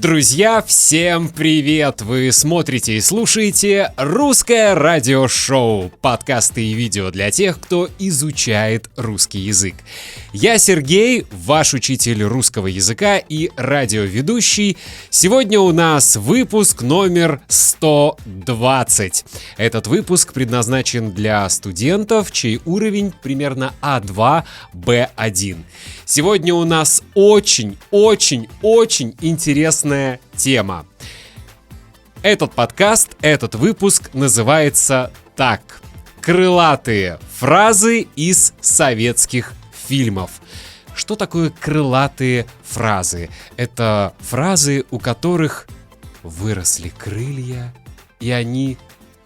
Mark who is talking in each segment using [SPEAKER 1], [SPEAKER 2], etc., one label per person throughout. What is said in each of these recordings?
[SPEAKER 1] Друзья, всем привет! Вы смотрите и слушаете «Русское радиошоу», подкасты и видео для тех, кто изучает русский язык. Я Сергей, ваш учитель русского языка и радиоведущий. Сегодня у нас выпуск номер 120. Этот выпуск предназначен для студентов, чей уровень примерно А2, Б1. Сегодня у нас очень интересная тема. Этот подкаст, этот выпуск называется так: «Крылатые фразы из советских фильмов». Что такое крылатые фразы? Это фразы, у которых выросли крылья, и они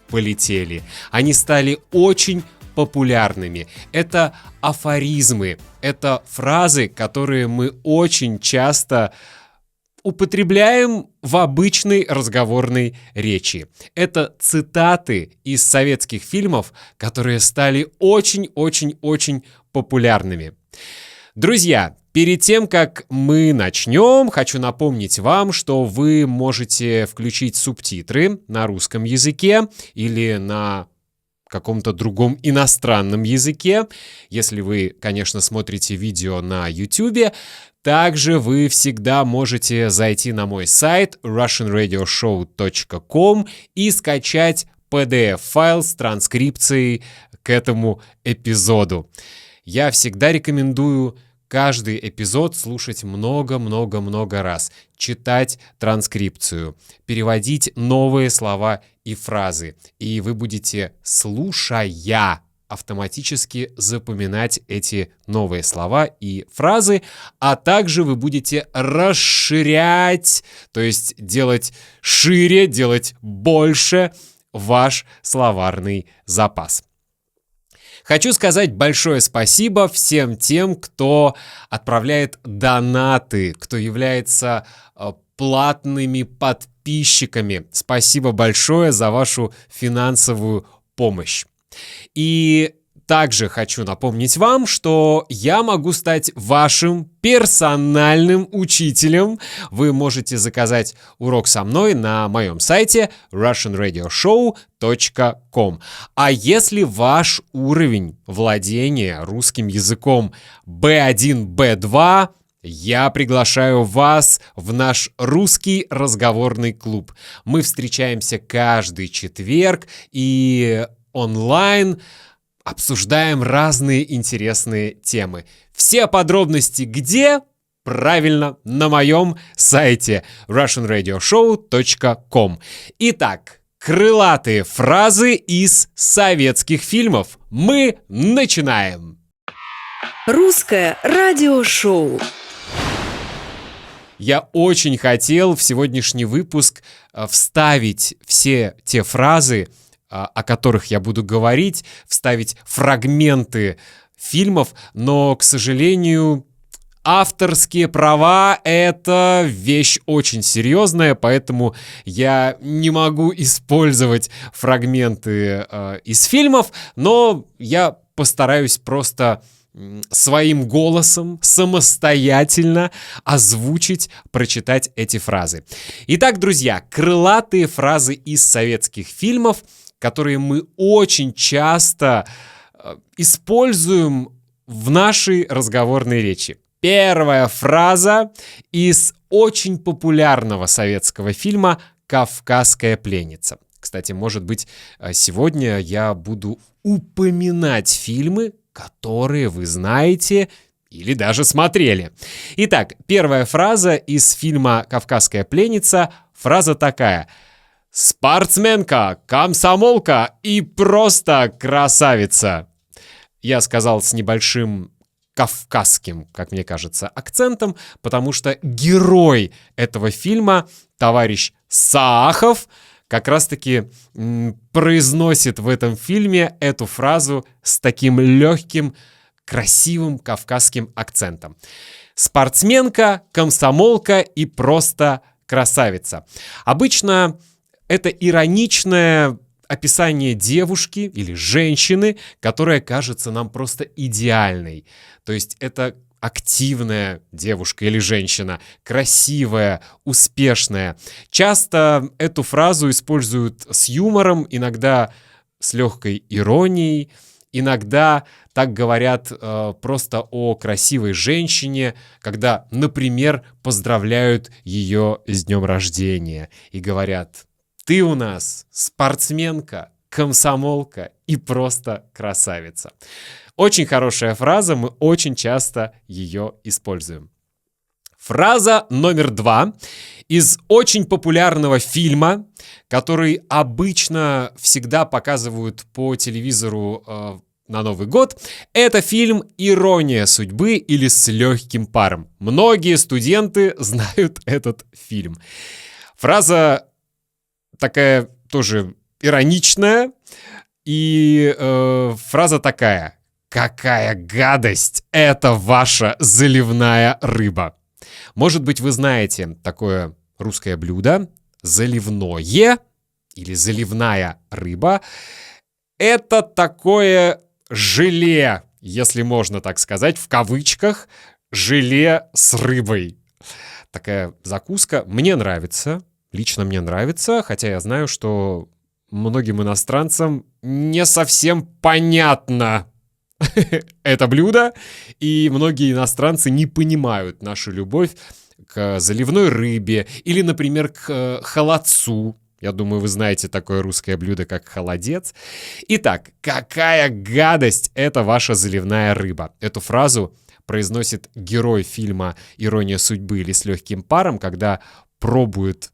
[SPEAKER 1] полетели. Они стали очень популярными. Это афоризмы, это фразы, которые мы очень часто употребляем в обычной разговорной речи. Это цитаты из советских фильмов, которые стали очень популярными. Друзья, перед тем, как мы начнем, хочу напомнить вам, что вы можете включить субтитры на русском языке или на каком-то другом иностранном языке, если вы, конечно, смотрите видео на YouTube. Также вы всегда можете зайти на мой сайт russianradioshow.com и скачать PDF-файл с транскрипцией к этому эпизоду. Я всегда рекомендую каждый эпизод слушать много раз, читать транскрипцию, переводить новые слова и фразы. И вы будете, слушая, автоматически запоминать эти новые слова и фразы, а также вы будете расширять, то есть делать шире, делать больше ваш словарный запас. Хочу сказать большое спасибо всем тем, кто отправляет донаты, кто является платными подписчиками. Спасибо большое за вашу финансовую помощь. И также хочу напомнить вам, что я могу стать вашим персональным учителем. Вы можете заказать урок со мной на моем сайте russianradioshow.com. А если ваш уровень владения русским языком B1, B2, я приглашаю вас в наш русский разговорный клуб. Мы встречаемся каждый четверг и онлайн обсуждаем разные интересные темы. Все подробности где? Правильно, на моем сайте russianradioshow.com. Итак, крылатые фразы из советских фильмов. Мы начинаем!
[SPEAKER 2] Русское радиошоу.
[SPEAKER 1] Я очень хотел в сегодняшний выпуск вставить все те фразы, о которых я буду говорить, вставить фрагменты фильмов, но, к сожалению, авторские права — это вещь очень серьезная, поэтому я не могу использовать фрагменты из фильмов, но я постараюсь просто своим голосом самостоятельно озвучить, прочитать эти фразы. Итак, друзья, крылатые фразы из советских фильмов, которые мы очень часто используем в нашей разговорной речи. Первая фраза из очень популярного советского фильма «Кавказская пленница». Кстати, может быть, сегодня я буду упоминать фильмы, которые вы знаете или даже смотрели. Итак, первая фраза из фильма «Кавказская пленница». Фраза такая: «Спортсменка, комсомолка и просто красавица». Я сказал с небольшим кавказским, как мне кажется, акцентом, потому что герой этого фильма, товарищ Саахов, как раз-таки произносит в этом фильме эту фразу с таким легким, красивым кавказским акцентом. Спортсменка, комсомолка и просто красавица. Обычно это ироничное описание девушки или женщины, которая кажется нам просто идеальной. То есть это активная девушка или женщина, красивая, успешная. Часто эту фразу используют с юмором, иногда с легкой иронией, иногда так говорят просто о красивой женщине, когда, например, поздравляют ее с днем рождения и говорят: «Ты у нас спортсменка, комсомолка и просто красавица». Очень хорошая фраза, мы очень часто ее используем. Фраза номер 2 из очень популярного фильма, который обычно всегда показывают по телевизору на Новый год. Это фильм «Ирония судьбы» или «С легким паром». Многие студенты знают этот фильм. Фраза такая тоже ироничная, и фраза такая: «Какая гадость! Это ваша заливная рыба!» Может быть, вы знаете такое русское блюдо заливное или заливная рыба. Это такое желе, если можно так сказать, в кавычках, желе с рыбой. Такая закуска. Мне нравится, лично мне нравится, хотя я знаю, что многим иностранцам не совсем понятно это блюдо, и многие иностранцы не понимают нашу любовь к заливной рыбе или, например, к холодцу. Я думаю, вы знаете такое русское блюдо, как холодец. Итак, какая гадость — это ваша заливная рыба. Эту фразу произносит герой фильма «Ирония судьбы» или «С легким паром», когда пробует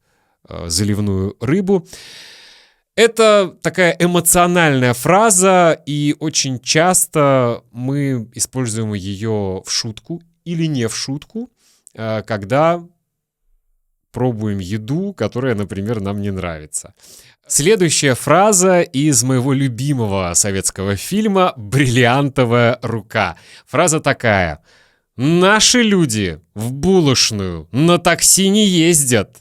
[SPEAKER 1] заливную рыбу. Это такая эмоциональная фраза, и очень часто мы используем ее в шутку или не в шутку, когда пробуем еду, которая, например, нам не нравится. Следующая фраза из моего любимого советского фильма «Бриллиантовая рука». Фраза такая: «Наши люди в булочную на такси не ездят».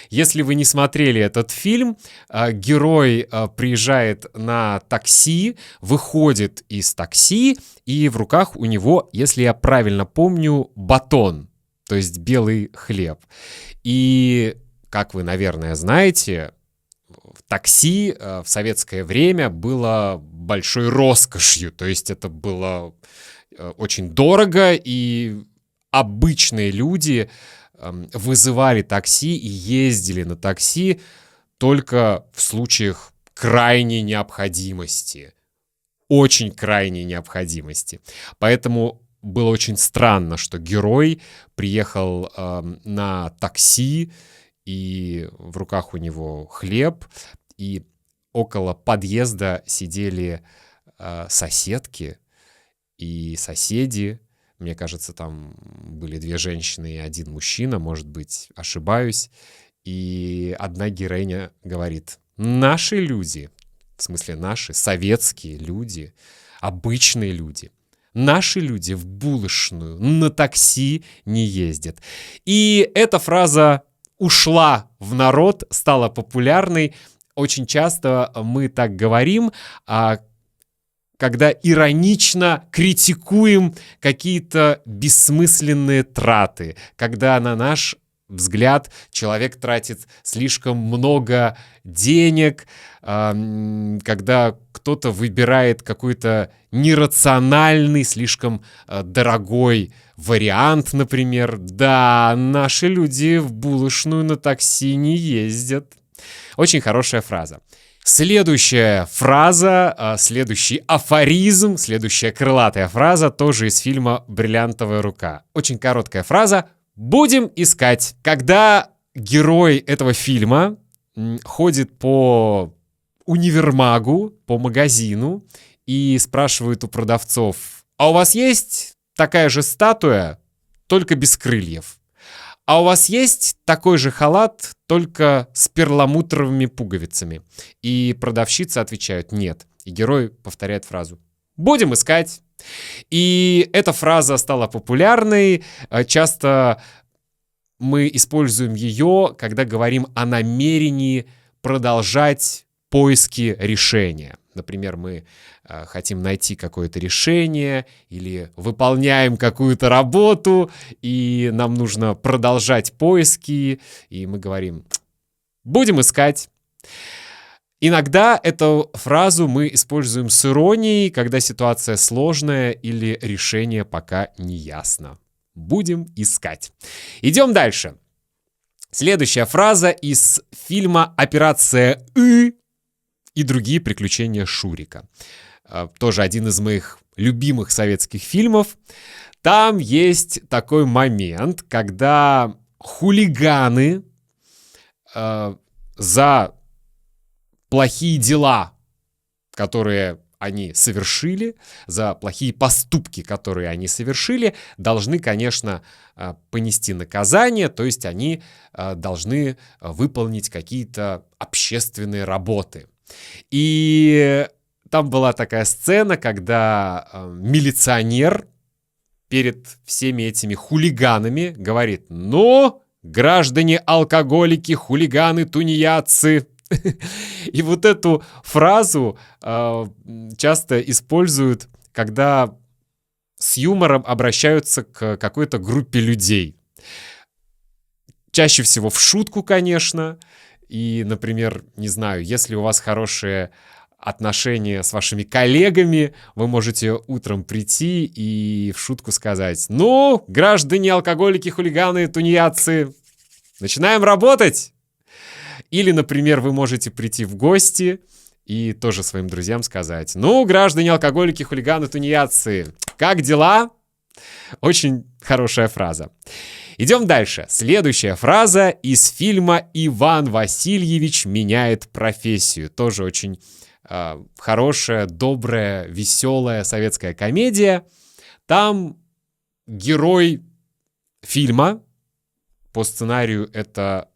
[SPEAKER 1] Если вы не смотрели этот фильм, герой приезжает на такси, выходит из такси, и в руках у него, если я правильно помню, батон, то есть белый хлеб. И, как вы, наверное, знаете, такси в советское время было большой роскошью, то есть это было очень дорого, и обычные люди вызывали такси и ездили на такси только в случаях крайней необходимости. Очень крайней необходимости. Поэтому было очень странно, что герой приехал на такси, и в руках у него хлеб, и около подъезда сидели соседки и соседи. Мне кажется, там были 2 женщины и 1 мужчина, может быть, ошибаюсь. И одна героиня говорит: «Наши люди», в смысле наши, советские люди, обычные люди, наши люди в булочную на такси не ездят. И эта фраза ушла в народ, стала популярной. Очень часто мы так говорим, когда иронично критикуем какие-то бессмысленные траты, когда, на наш взгляд, человек тратит слишком много денег, когда кто-то выбирает какой-то нерациональный, слишком дорогой вариант, например. Да, наши люди в булочную на такси не ездят. Очень хорошая фраза. Следующая фраза, следующий афоризм, следующая крылатая фраза тоже из фильма «Бриллиантовая рука». Очень короткая фраза: «Будем искать». Когда герой этого фильма ходит по универмагу, по магазину и спрашивает у продавцов: «А у вас есть такая же статуя, только без крыльев? А у вас есть такой же халат, только с перламутровыми пуговицами?» И продавщицы отвечают: «Нет». И герой повторяет фразу: «Будем искать». И эта фраза стала популярной. Часто мы используем ее, когда говорим о намерении продолжать поиски решения. например, мы хотим найти какое-то решение или выполняем какую-то работу, и нам нужно продолжать поиски, и мы говорим: будем искать. Иногда эту фразу мы используем с иронией, когда ситуация сложная или решение пока не ясно. Будем искать. Идем дальше. Следующая фраза из фильма «Операция И» и другие приключения Шурика. Тоже один из моих любимых советских фильмов. Там есть такой момент, когда хулиганы за плохие дела, которые они совершили, за плохие поступки, которые они совершили, должны, конечно, понести наказание, то есть они должны выполнить какие-то общественные работы. И там была такая сцена, когда милиционер перед всеми этими хулиганами говорит: «Ну, граждане алкоголики, хулиганы, тунеядцы». И вот эту фразу часто используют, когда с юмором обращаются к какой-то группе людей. Чаще всего в шутку, конечно. И, например, не знаю, если у вас хорошие отношения с вашими коллегами, вы можете утром прийти и в шутку сказать: «Ну, граждане алкоголики, хулиганы, тунеядцы, начинаем работать!» Или, например, вы можете прийти в гости и тоже своим друзьям сказать: «Ну, граждане алкоголики, хулиганы, тунеядцы, как дела?» Очень хорошая фраза. Идем дальше. Следующая фраза из фильма «Иван Васильевич меняет профессию». Тоже очень хорошая, добрая, веселая советская комедия. Там герой фильма, по сценарию это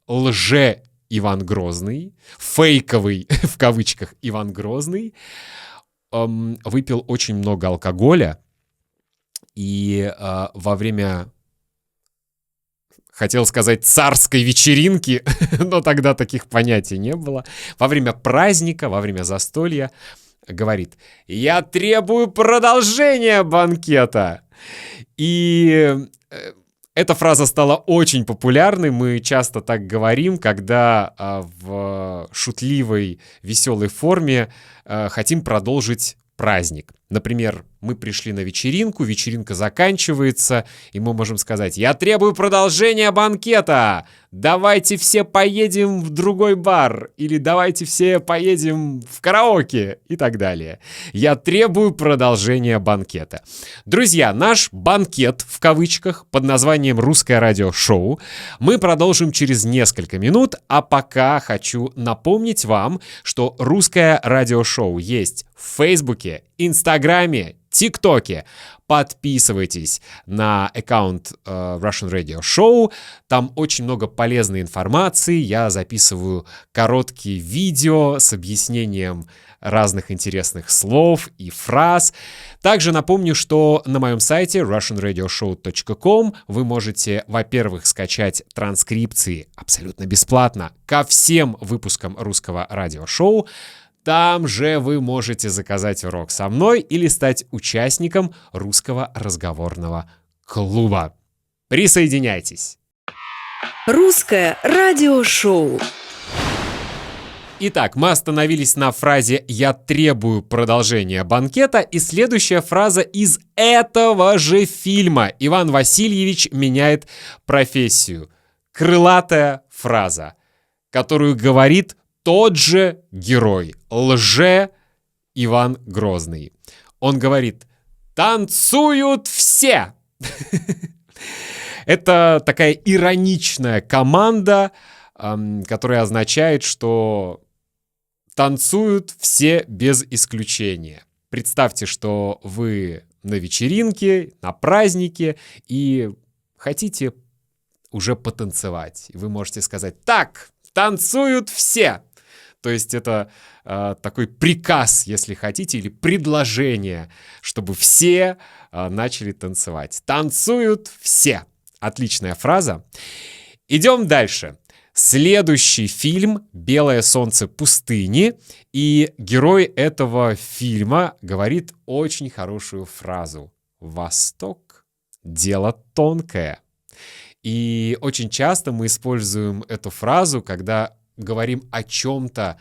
[SPEAKER 1] лже-Иван Грозный, фейковый, в кавычках, Иван Грозный, выпил очень много алкоголя, и во время, хотел сказать, царской вечеринки, но тогда таких понятий не было, во время праздника, во время застолья, говорит: «Я требую продолжения банкета». И эта фраза стала очень популярной, мы часто так говорим, когда в шутливой, веселой форме хотим продолжить праздник. Например, мы пришли на вечеринку, вечеринка заканчивается, и мы можем сказать: «Я требую продолжения банкета! Давайте все поедем в другой бар!» Или «Давайте все поедем в караоке!» и так далее. «Я требую продолжения банкета». Друзья, наш банкет, в кавычках, под названием «Русское радиошоу» мы продолжим через несколько минут, а пока хочу напомнить вам, что «Русское радиошоу» есть в Фейсбуке, Инстаграме, ТикТоке. Подписывайтесь на аккаунт Russian Radio Show. Там очень много полезной информации. Я записываю короткие видео с объяснением разных интересных слов и фраз. Также напомню, что на моем сайте russianradioshow.com вы можете, во-первых, скачать транскрипции абсолютно бесплатно ко всем выпускам русского радиошоу. Там же вы можете заказать урок со мной или стать участником русского разговорного клуба. Присоединяйтесь!
[SPEAKER 2] Русское радиошоу.
[SPEAKER 1] Итак, мы остановились на фразе «Я требую продолжения банкета», и следующая фраза из этого же фильма «Иван Васильевич меняет профессию». Крылатая фраза, которую говорит тот же герой, лже-Иван Грозный. Он говорит: «Танцуют все!» Это такая ироничная команда, которая означает, что танцуют все без исключения. Представьте, что вы на вечеринке, на празднике и хотите уже потанцевать. И вы можете сказать: «Так, танцуют все!» То есть это такой приказ, если хотите, или предложение, чтобы все начали танцевать. Танцуют все. Отличная фраза. Идем дальше. Следующий фильм «Белое солнце пустыни», и герой этого фильма говорит очень хорошую фразу: «Восток — дело тонкое». И очень часто мы используем эту фразу, когда говорим о чем-то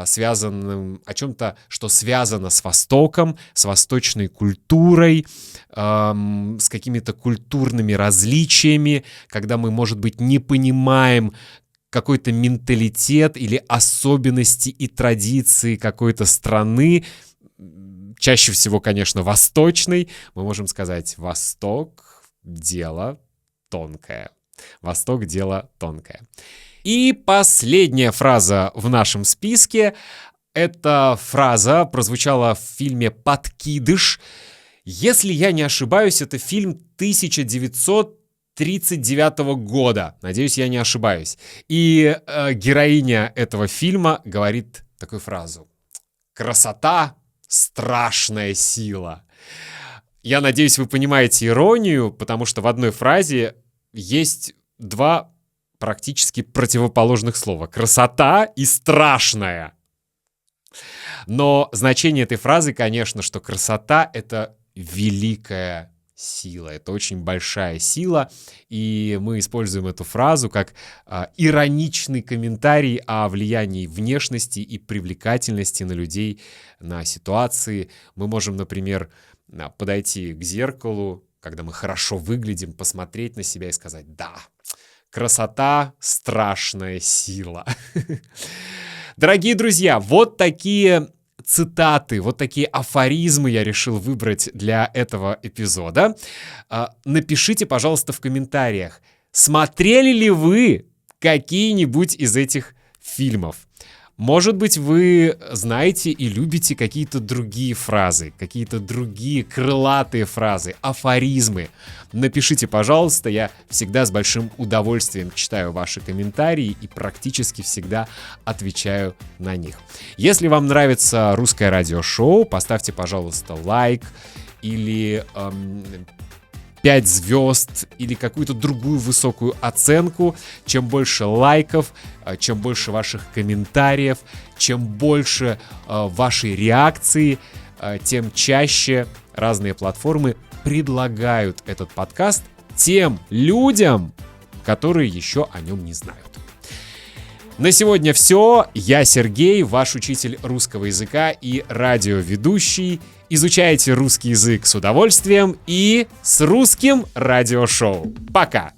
[SPEAKER 1] связанном, о чем-то, что связано с Востоком, с восточной культурой, с какими-то культурными различиями, когда мы, может быть, не понимаем какой-то менталитет или особенности и традиции какой-то страны, чаще всего, конечно, восточной, мы можем сказать: «Восток — дело тонкое». Восток — дело тонкое. И последняя фраза в нашем списке. Эта фраза прозвучала в фильме «Подкидыш». Если я не ошибаюсь, это фильм 1939 года. Надеюсь, я не ошибаюсь. И героиня этого фильма говорит такую фразу: «Красота — страшная сила». Я надеюсь, вы понимаете иронию, потому что в одной фразе есть два практически противоположных слова: красота и страшная. Но значение этой фразы, конечно, что красота — это великая сила, это очень большая сила, и мы используем эту фразу как ироничный комментарий о влиянии внешности и привлекательности на людей, на ситуации. Мы можем, например, подойти к зеркалу, когда мы хорошо выглядим, посмотреть на себя и сказать: «Да, красота — страшная сила». Дорогие друзья, вот такие цитаты, вот такие афоризмы я решил выбрать для этого эпизода. Напишите, пожалуйста, в комментариях, смотрели ли вы какие-нибудь из этих фильмов. Может быть, вы знаете и любите какие-то другие фразы, какие-то другие крылатые фразы, афоризмы. Напишите, пожалуйста, я всегда с большим удовольствием читаю ваши комментарии и практически всегда отвечаю на них. Если вам нравится русское радиошоу, поставьте, пожалуйста, лайк или 5 звезд или какую-то другую высокую оценку. Чем больше лайков, чем больше ваших комментариев, чем больше вашей реакции, тем чаще разные платформы предлагают этот подкаст тем людям, которые еще о нем не знают. На сегодня все. Я Сергей, ваш учитель русского языка и радиоведущий. Изучайте русский язык с удовольствием и с русским радиошоу. Пока!